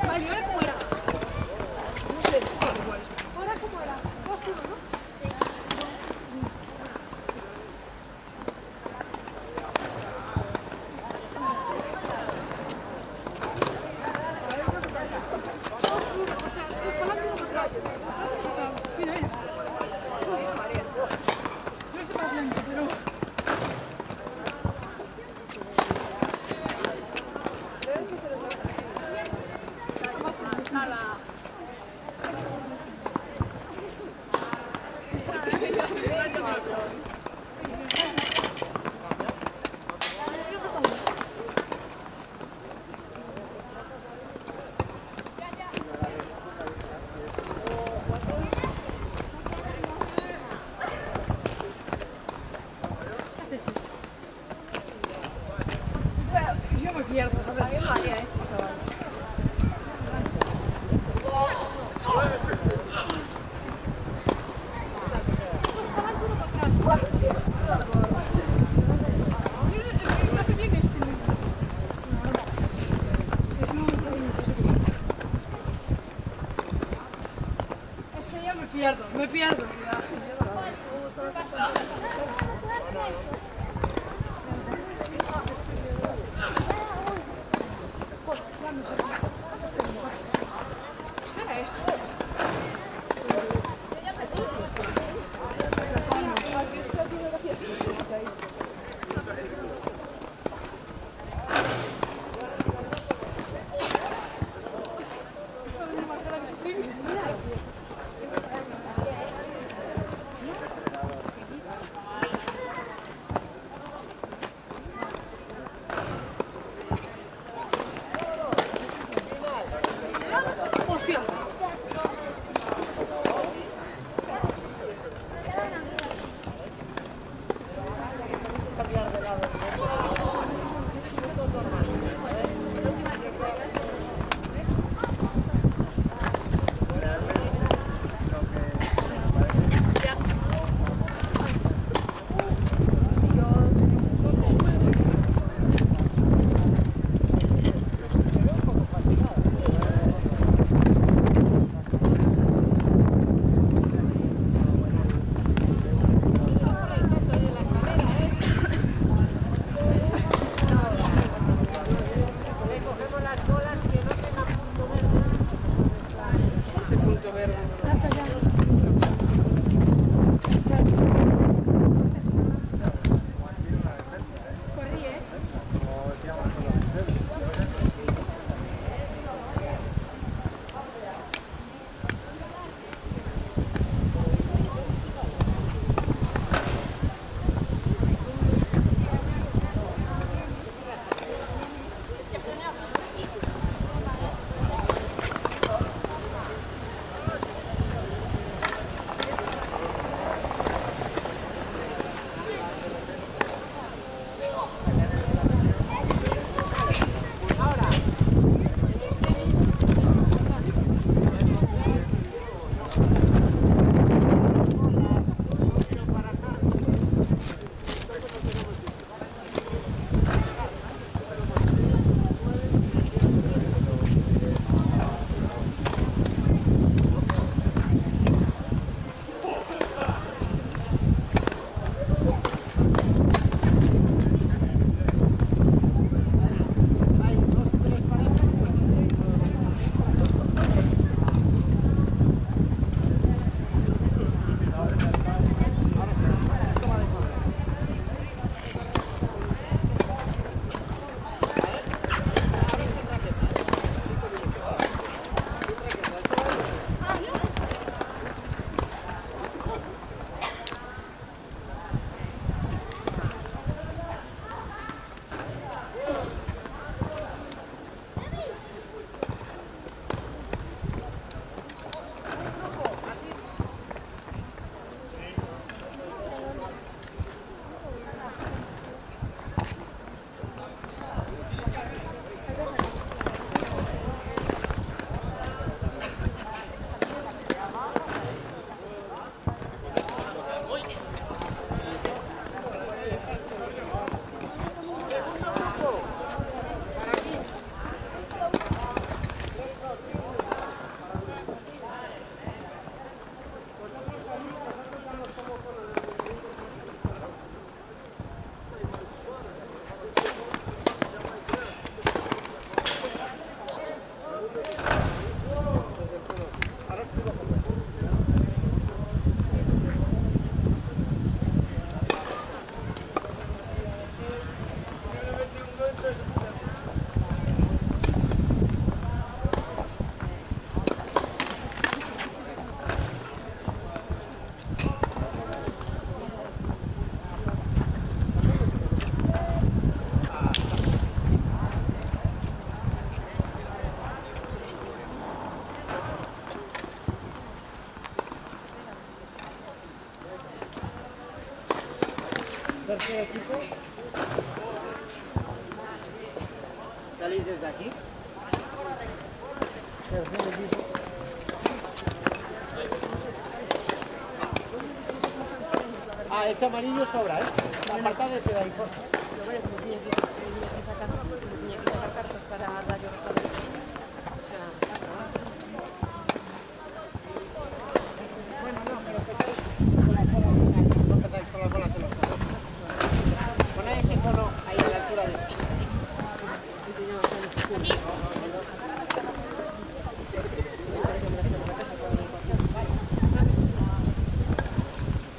Vale, ¿y ahora cómo era? No sé, ¿ahora cómo era? 2-1, ¿no? Yo me pierdo, a ver, María, me pierdo. Hostia. Ese punto verde. Corrí, ¿eh? Tercer equipo. Salís desde aquí. Tercer equipo. Ah, ese amarillo sobra, ¿eh? Apartad ese de ahí, por favor. Tenía que sacar cartas para dar yo recuerdo. O sea, Bueno, no, pero no empezáis con las bolas en los conos. Poned ese cono ahí a la altura de este.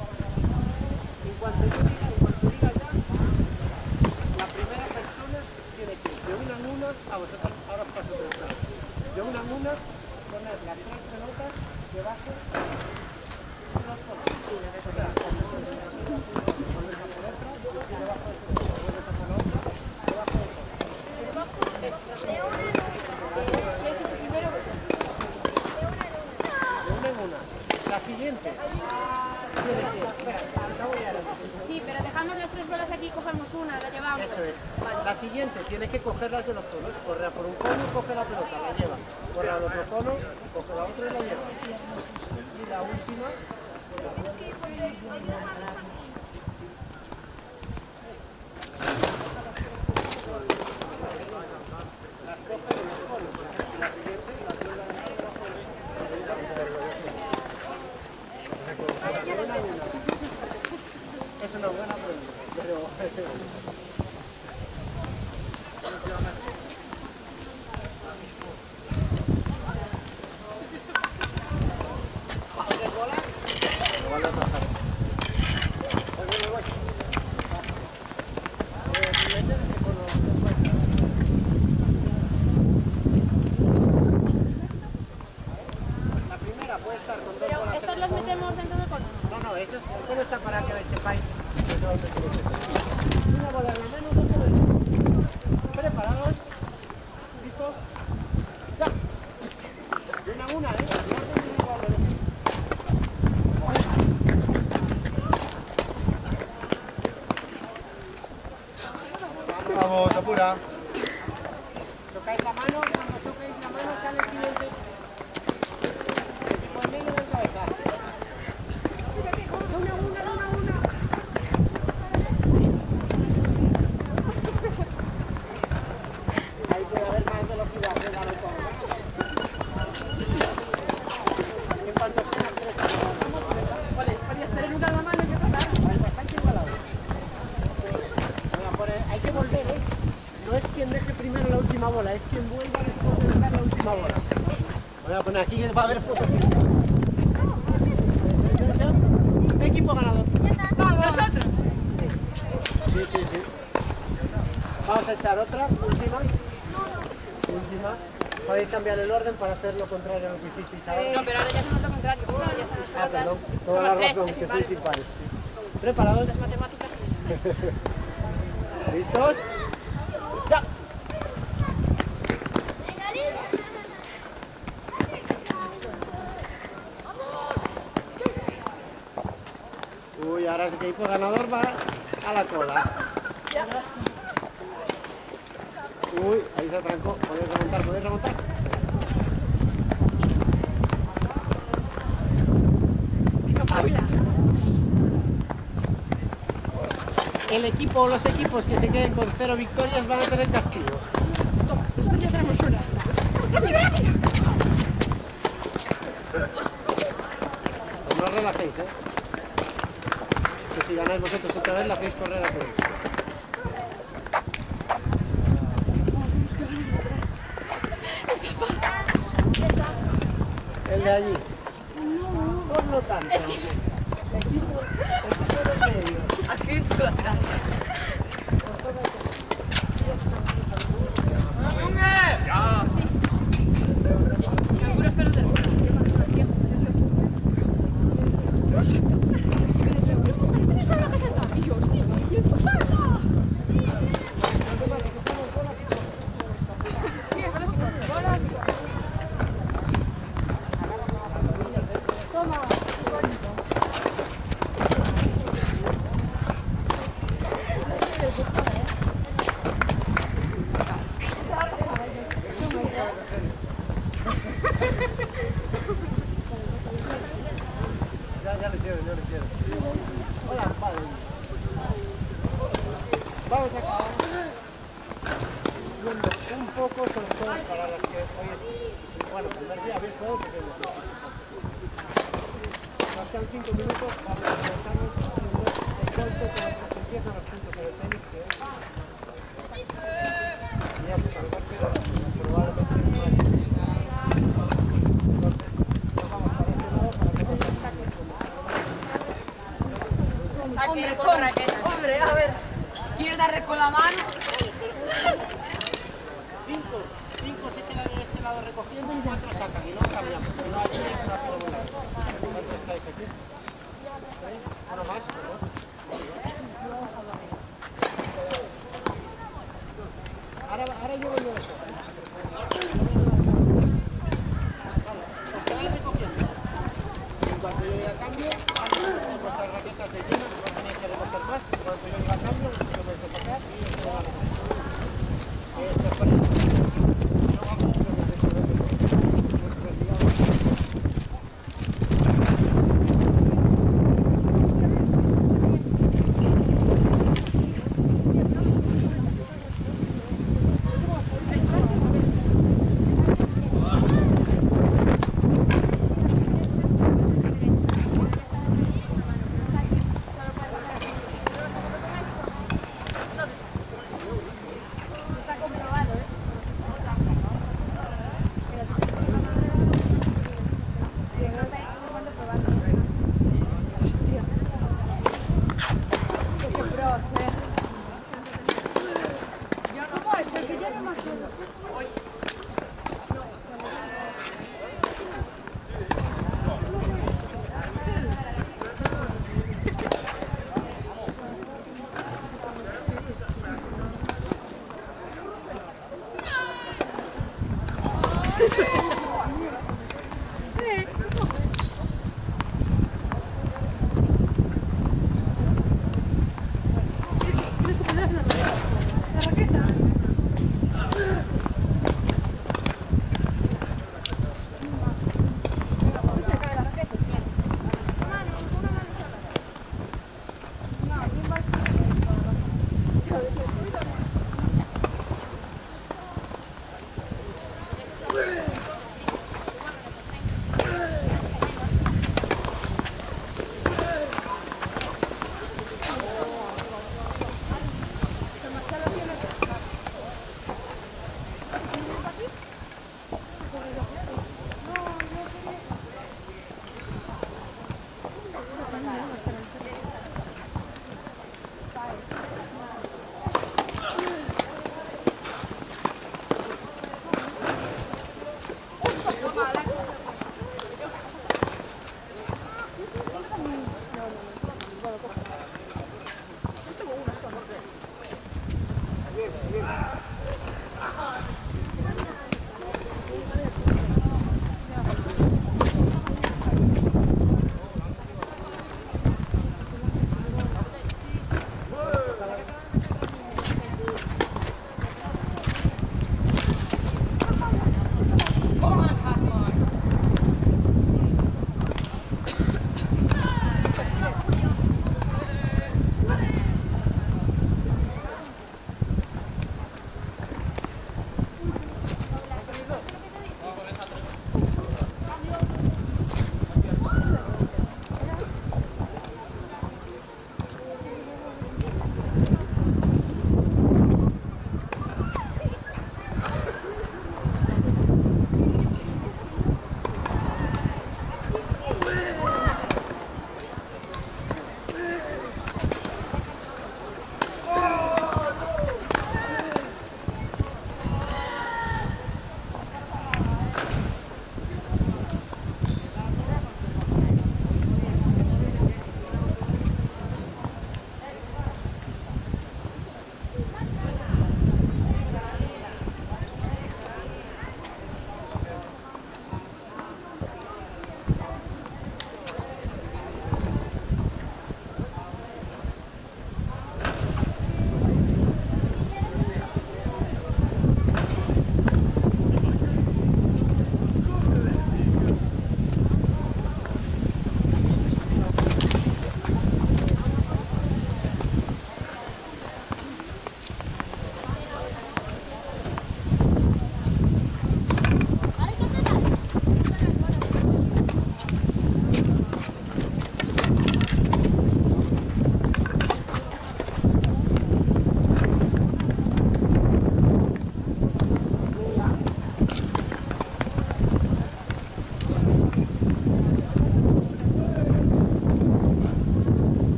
En cuanto diga ya, la primera persona tiene que ir de una en una, a vosotros ahora os paso otra vez. De una en una, poner las tres pelotas debajo de los conos. La siguiente. Sí, pero dejamos las tres bolas aquí y cogemos una, la llevamos. Eso es. La siguiente tiene que cogerlas de los conos. Corre a por un cono y coge la pelota, la lleva. Corre al otro cono, coge la otra y la lleva. Y la última. Las coge de los conos. La siguiente la lleva debajo de es una buena pregunta, pero... La primera puede estar con dos bolas. ¿Estas las metemos dentro del cono? No, eso es el cono está para que sepáis. Una bola en la mano, dos en el cono. ¿Preparados? ¿Listos? ¡Ya! De una a una, ¿eh? Vamos, apura. Chocáis la mano, cuando chocáis la mano sale el siguiente. El equipo en medio del cabeza. Ahí puede haber más velocidad, venga, lo pongo. En cuanto estén las tres bolas. vale, podría estar en una en la mano y otra en la otra. Vale, bastante igualado. Hay que volver, ¿eh? No es quien deje primero la última bola, es quien vuelva después de dejar la última bola. Voy a poner aquí que va a haber fotos. Equipo ganador. ¡Nosotros! Sí. Vamos a echar otra, última. Última. Podéis cambiar el orden para hacer lo contrario a lo que hicisteis ahora. No, pero ahora ya hacemos lo contrario. Ya están las Ah, perdón. pelotas. Toda la Somos tres, razón, es que impar. sois impares. Sí. ¿Preparados? Las matemáticas. ¿Listos? ¡Ya! Uy, ahora el equipo ganador va a la cola. Uy, ahí se atrancó. Podéis remontar. El equipo o los equipos que se queden con 0 victorias van a tener castigo. Nosotros ya tenemos una. Pues no os relajéis, ¿eh? Que si ganáis vosotros otra vez, la hacéis correr a todos. El de allí. Por lo tanto. Es que... Equipo de medio. Aquí es colateral. Canguros pelos del culo. ¿Tú no sabes lo que es saltar? Y yo, sí. Y él, pues salta. Sí, bolas y bolas. Toma. Bueno, primer día habéis jugado pequeño. Nos quedan 5 minutos para comenzar el golpe que empiezan los puntos de tenis, que es... Y ya se salvar, pero probablemente no hay. Entonces, nos vamos para este lado para que no se saque el Hombre, a ver. ¿Quieres darle con la mano? 5 se quedan en este lado recogiendo y 4 sacan y luego cambiamos. Si no, allí es rápido volar. ¿Cuánto estáis aquí? Uno más, ¿no? Ahora llevo yo eso. Vale, os quedáis recogiendo. En cuanto yo diga cambio, vuestras raquetas de llenas, no tenéis que recoger más. En cuanto yo diga cambio, os vais a tocar y os lo van a recoger.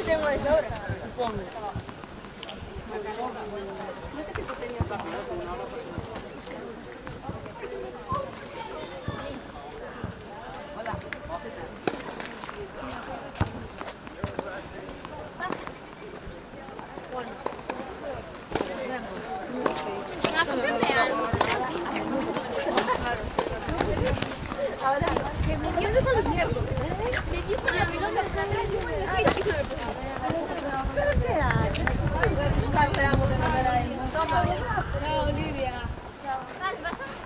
Tengo de sobra. Que me dio eso los mierdos. Me dio una pelota atrás y bueno, y se me puso. ¿Pero qué hay? Esperamos de mandar ahí. Toma. Chao, Olivia. ¿Vas a?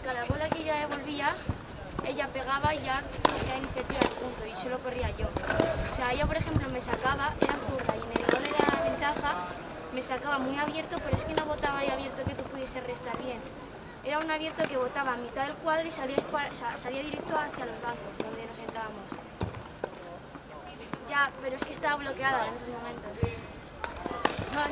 cada bola que ella devolvía, ella pegaba y ya cogía la iniciativa del punto y solo corría yo. O sea, ella por ejemplo me sacaba, era zurda y en el gol era la ventaja, me sacaba muy abierto, pero es que no botaba ahí abierto que tú pudiese restar bien. Era un abierto que botaba a mitad del cuadro y salía directo hacia los bancos donde nos sentábamos. Ya, pero es que estaba bloqueada en esos momentos. No, es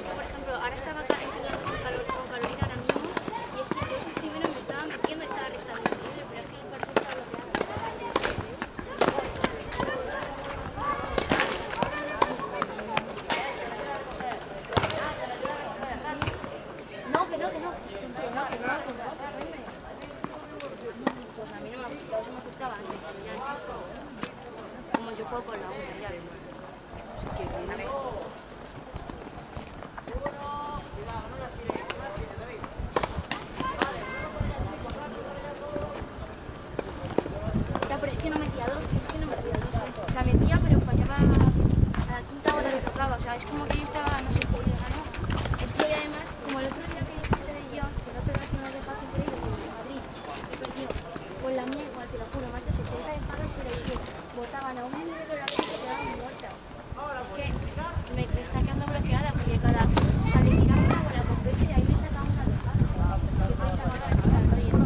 que, por ejemplo, ahora estaba entrenando con Carolina ahora mismo y es que yo eso primero me estaba metiendo y estaba restando increíble, pero es que el partido está bloqueado. No, que no. Pues a mí no me ha gustado, eso me afectaba antes. Como si fuera con la otra, ya ves. Ya, pero es que no metía dos. O sea, metía, pero fallaba a la quinta bola que tocaba. O sea, es como que yo estaba, no sé qué, ¿no? Es que además, como el otro día que dijiste de yo, que no pegaste una despacio increíble en Madrid, que perdió, con la mía igual, te lo juro, macho, 70 de palos, pero es que botaban a un nivel de la que se quedaban muertas. Es que me está quedando bloqueada porque o sea, le tiraba una bola con peso y ahí me sacaba una de palo. ¿Qué pensaba esta chica? Oye, no.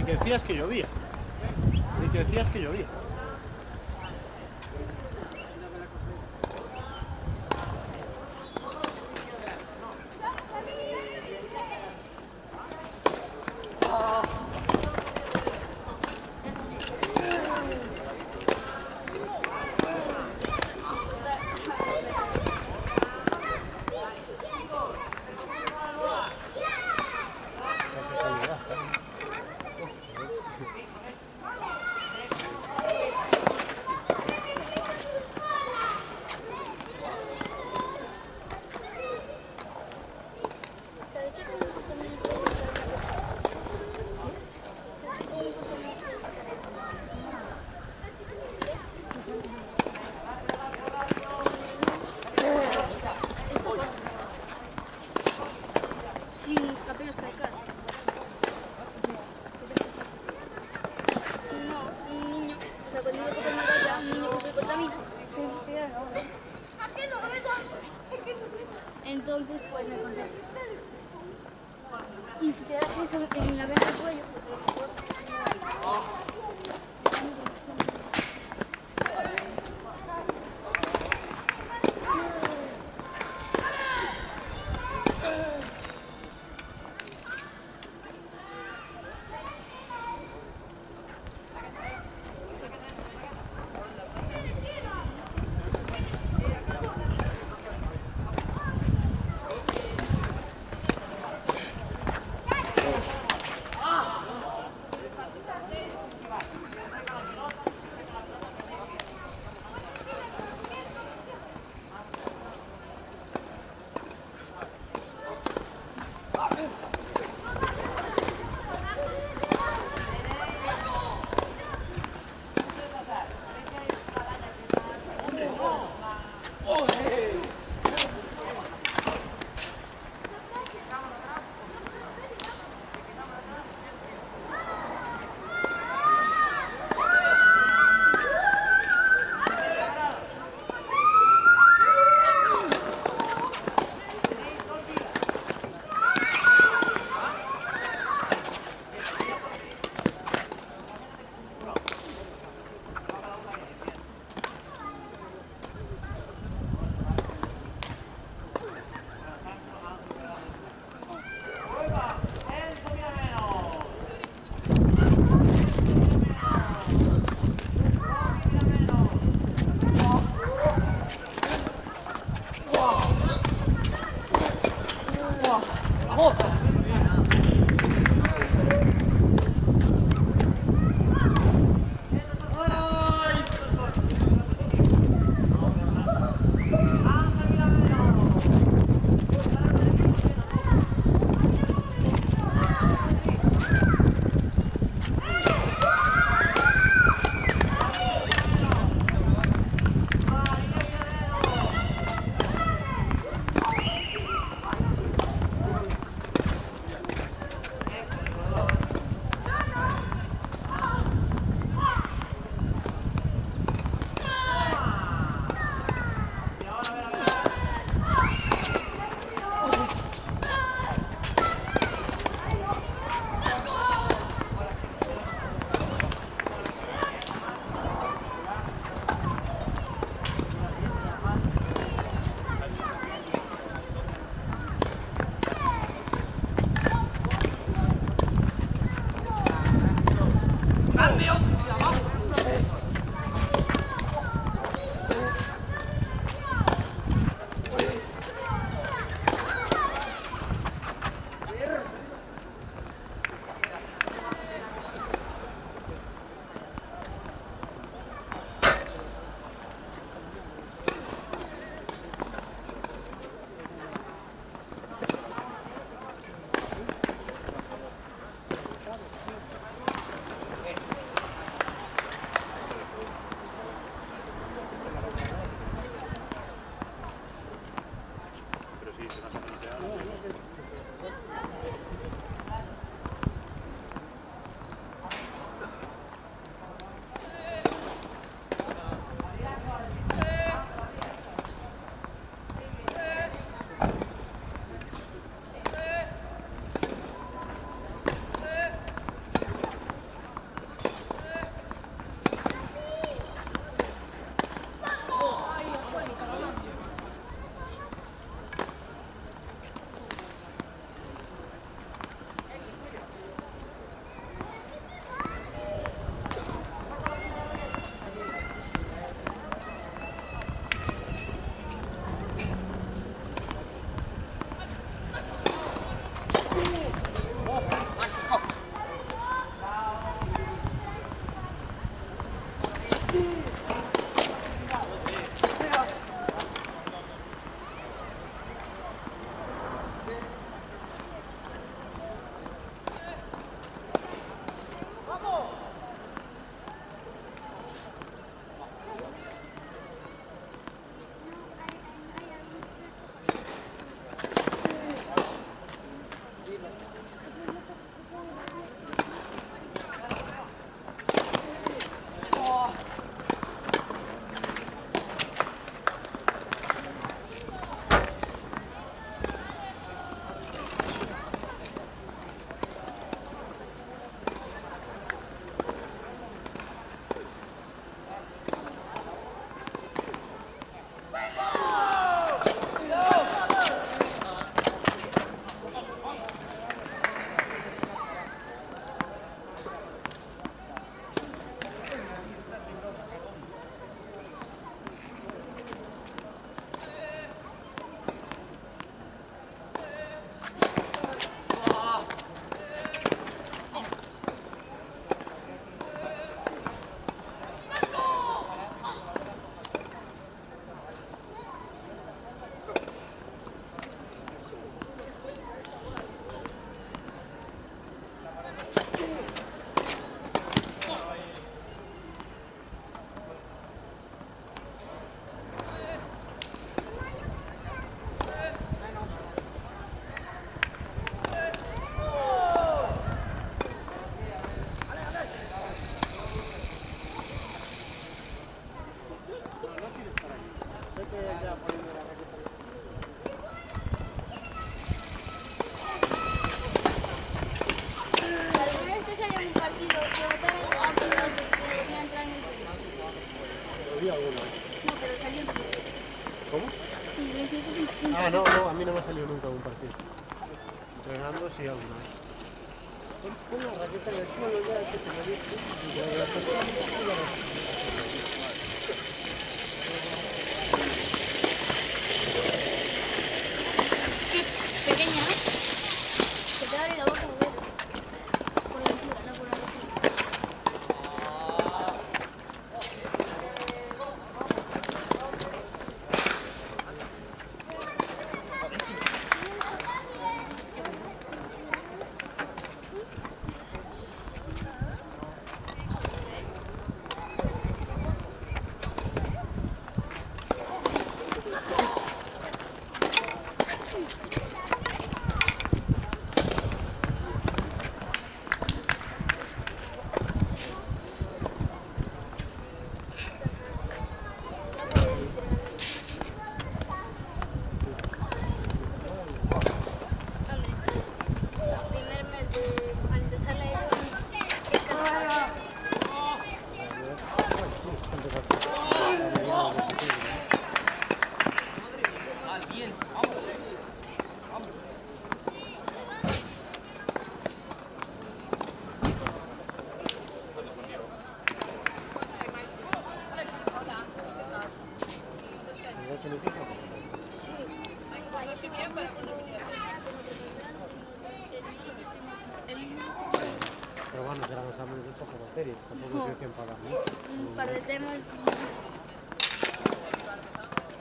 Ni que decías que llovía. Ni que decías que llovía. Sin apenas calcar. No, un niño, o sea, cuando iba a coger una casa, un niño que se contamina. Entonces, pues me corté. Y si te das eso en la vena del cuello, Ah, no, no, a mí no me ha salido nunca un partido. Entrenando sí alguna vez. Pon la raqueta en el suelo ya, que te lo dije. Y ya la persona y ya Qué pequeña, ¿no? Se te abre la boca, güey. Por la altura, no por la altura. Primer mes de al empezar la ESO es cansado. ¿Ya tenéis eso? Sí. Cuando primero para cuando tengo profesor, el mismo Pero bueno, serán exámenes de poca materia. Tampoco creo que pagar, ¿no? un par de temas.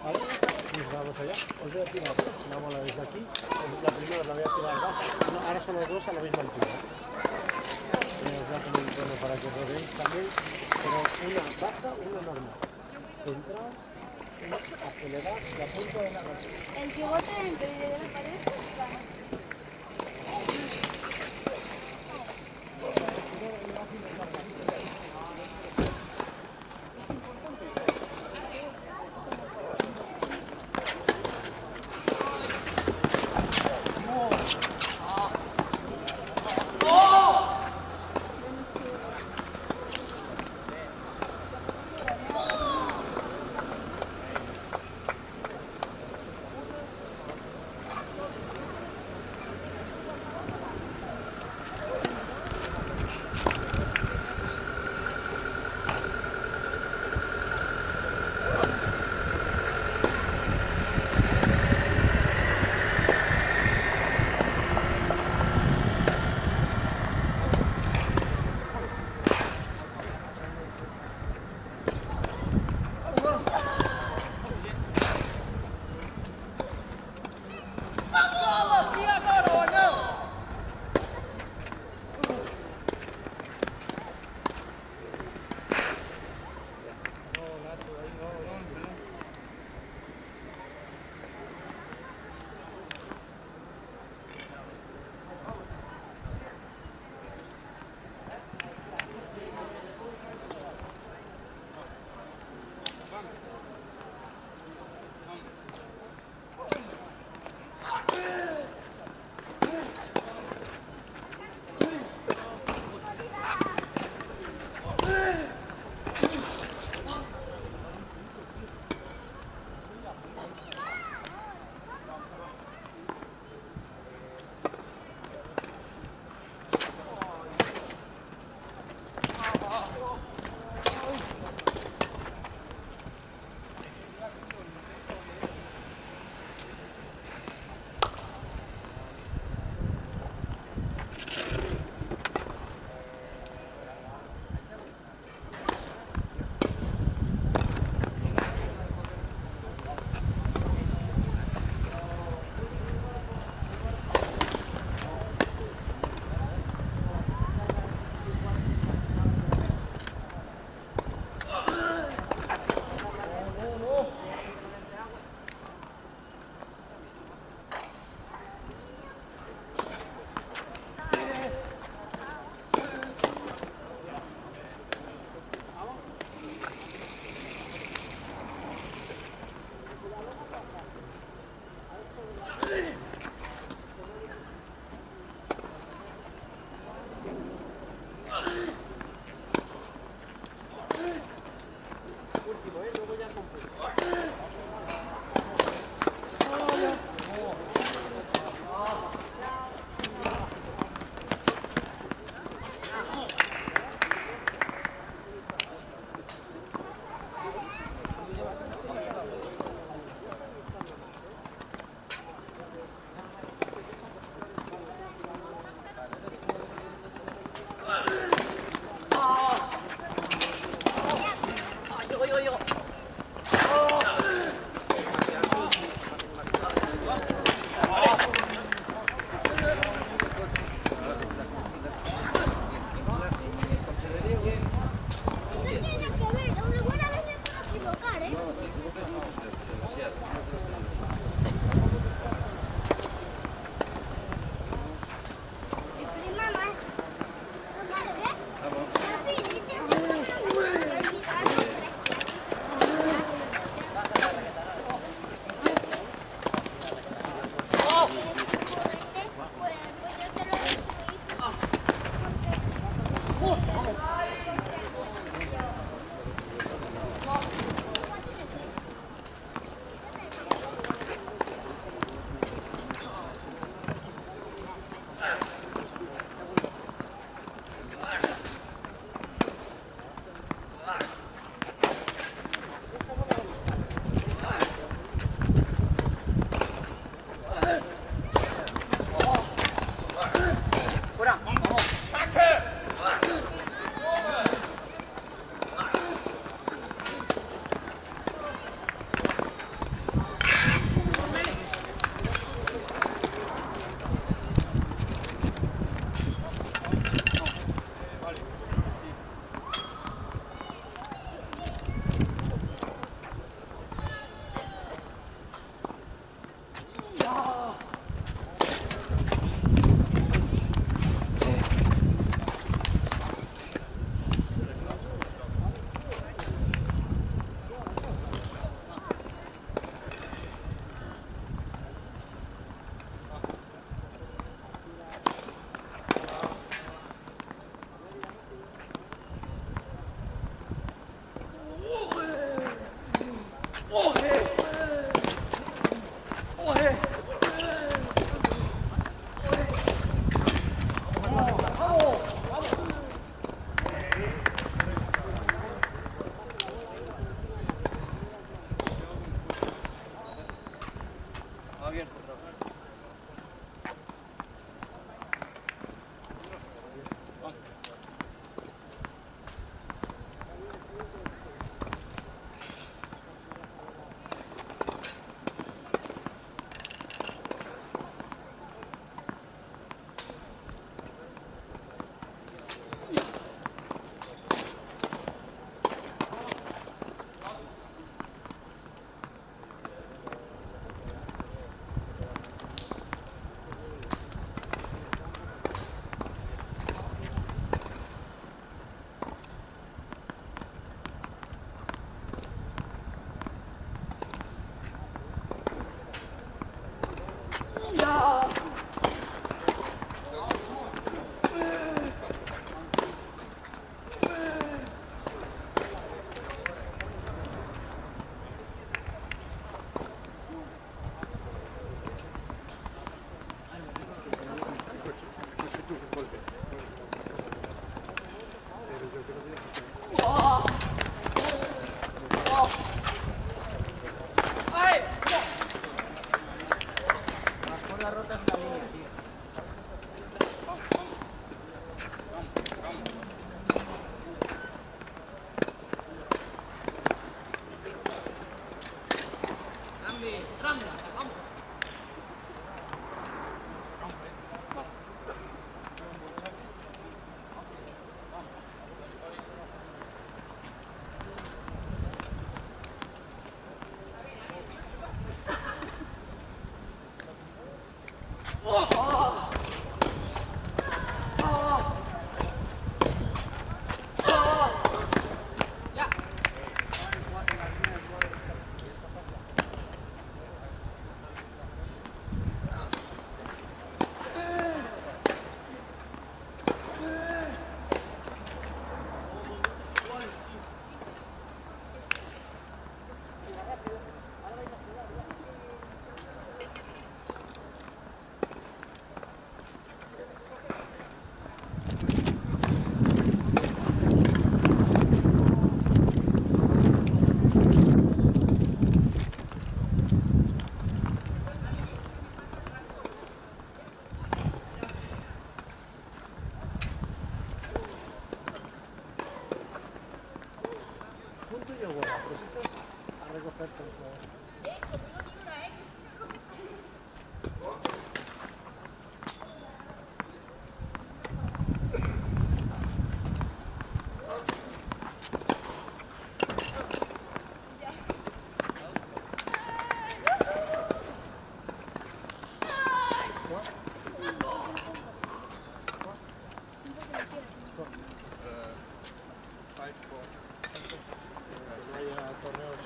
¿Vale? Pues vamos allá. Os voy a tirar una bola desde aquí. La primera la voy a tirar baja. No, ahora son los dos a la misma altura. Os voy a poner un tono para que rodéis también. Pero una baja, una normal. Central, una acelerar la punta de la raqueta. El pivote entre la pared. oferta. Vaya a correos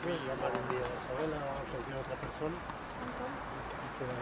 voy a llamar un día a Isabela o cualquier otra persona y te dan.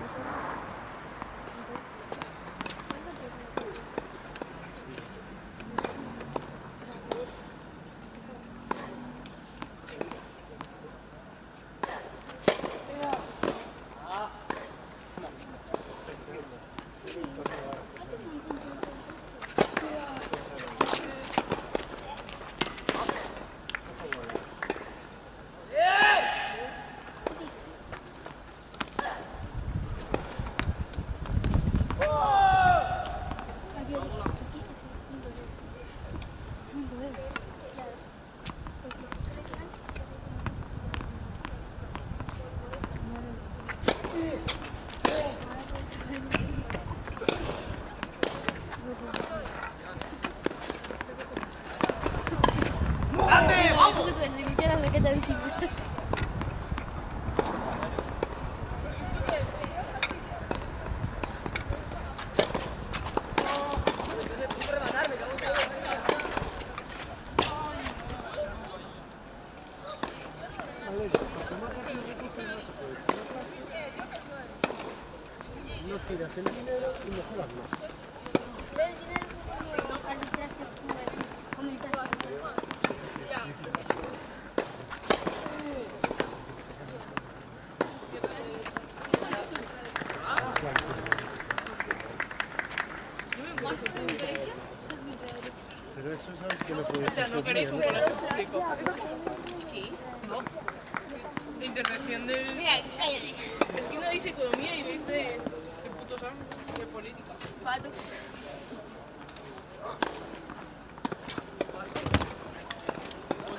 No tiras el dinero y mejoras más. Pero eso sabes que no puede ser. ¿No queréis un colegio público? Sí, ¿no? La intervención del... Mira, es que no veis economía y veis de putos años de política.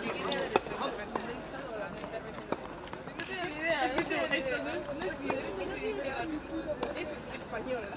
¿Qué quiere la derecha? ¿La intervención del Estado o la no intervención del Estado? No tengo ni idea. Esto no es ni derecha ni izquierda, es española.